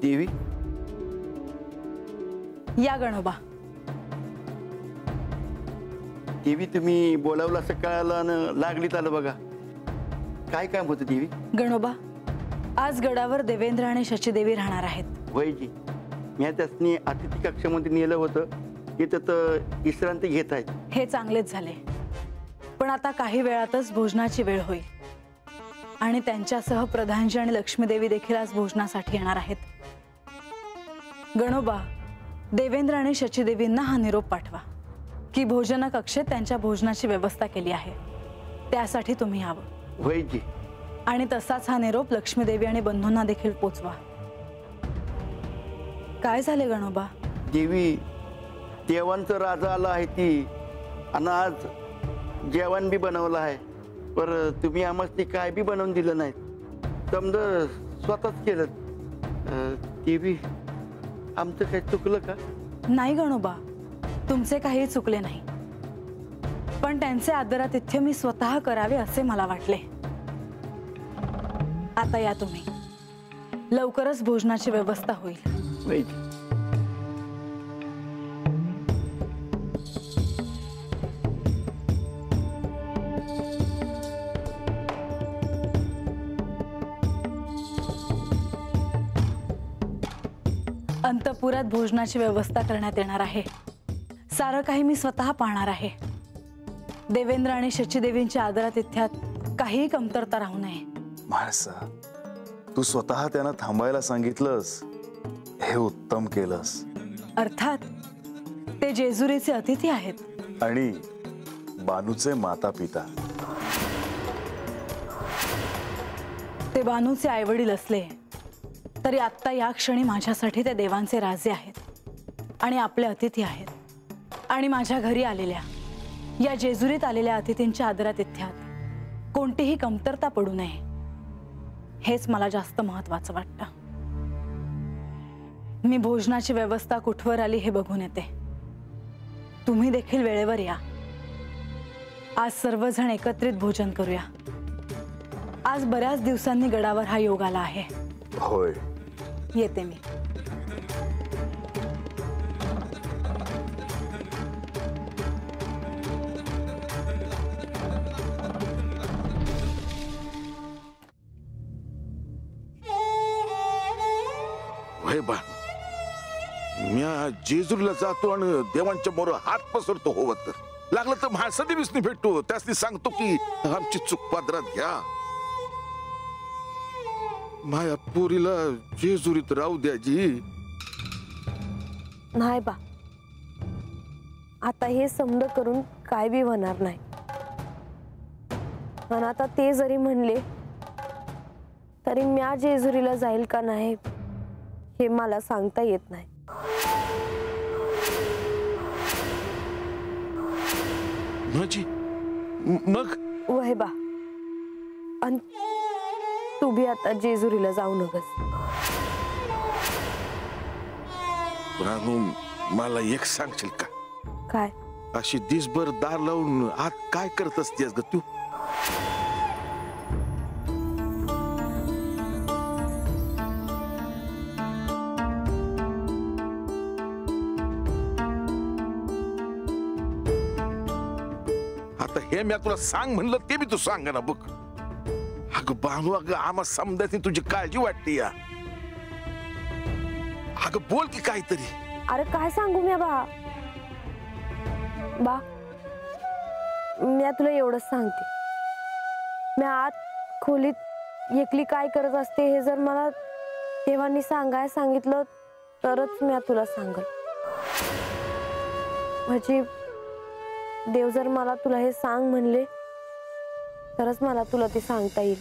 देवी या गणोबा। देवी तुम्ही बोलावलं असं कळालं आणि लागलीत आलं बघा। काय काम होतं देवी? गणोबा, आज गडावर देवेंद्र आणि शचीदेवी राहणार आहेत। वय जी, मी त्यासनी अतिथी कक्षामध्ये नेलं होतं, तिथं विश्रांती घेत आहेत। हे चांगलेच झाले, पण आता काही वेळातच भोजनाची वेळ होईल आणि त्यांच्यासह प्रधानजी आणि लक्ष्मीदेवी देखील आज भोजनासाठी येणार आहेत। गणोबा, देवेंद्र आणि शचीदेवींना हा निरोप पाठवा की भोजन कक्षेत त्यांच्या भोजनाची व्यवस्था केली आहे, त्यासाठी तुम्ही यावं। वय जी। आणि तसाच हा निरोप लक्ष्मीदेवी आणि बंधूंना देखील पोचवा। काय झाले गणोबा? देवी, देवांचं राजा आला आहे ती, आणि आज जेवण बी बनवलं आहे, पर तुम्ही आम्हाला काय बी बनवून दिलं नाही, समजा स्वतःच केलं। देवी, आमचं काही चुकलं का? नाही गणोबा, तुमचे काही चुकले नाही, पण त्यांचे आदरातिथ्य मी स्वतः करावे असे मला वाटले। आता या तुम्ही, लवकरच भोजनाची व्यवस्था होईल। अंतपुरात भोजनाची व्यवस्था करण्यात येणार आहे। सारं काही मी स्वतः पाहणार आहे। देवेंद्र आणि शचीदेवींच्या आदरातिथ्यात काहीही कमतरता राहू नये। माणसा, तू स्वतः त्यांना थांबायला सांगितलंस, हे उत्तम केलंस। अर्थात ते जेजुरीचे अतिथी आहेत आणि बानूचे माता पिता। ते बानूचे आईवडील असले तरी आत्ता या क्षणी माझ्यासाठी ते देवांचे राजे आहेत आणि आपले अतिथी आहेत। आणि माझ्या घरी आलेल्या, या जेजुरीत आलेल्या अतिथींच्या आदरातिथ्यात कोणतीही कमतरता पडू नये, हेच मला जास्त महत्त्वाचं वाटतं। मी भोजनाची व्यवस्था कुठवर आली हे बघून येते, तुम्ही देखील वेळेवर या। आज सर्वजण एकत्रित भोजन करूया। आज बऱ्याच दिवसांनी गडावर हा योग आला आहे। होय, येते मी। वय बा, म्या जेजुरीला जातो आणि देवांच्या मोर हात पसरतो, होत तर लागलं तर महासदेवीसनी भेटतो, त्यासनी सांगतो की आमची चूक पदरात घ्या, माया पोरीला जेजुरीत राहू द्या जी। नाही बा, आता हे समज करून काय बी होणार नाही। पण आता ते जरी म्हणले तरी म्या जेजुरीला जाईल का नाही हे मला सांगता येत नाही। मग वय बा, आणि तू भी आता जेजुरीला जाऊ नकस। मला एक सांगशील का? काय? अशी दिसभर दार लावून आत काय करत असतेस ग तू? आता हे मी तुला सांग म्हणलं ते बी तू सांग ना बघ। अगं बानू, अगं आम्हा समजायची तुझी काळजी वाटते या। अगं बोल की काहीतरी। अरे काय सांगू मी बा? बा, मी तुला एवढंच सांगते, मी आत खोलीत एकली काय करत असते हे जर मला देवांनी सांगायला सांगितलं तरच मी तुला सांगल। म्हणजे देव जर मला तुला हे सांग म्हणले तरच मला तुला ते सांगता येईल।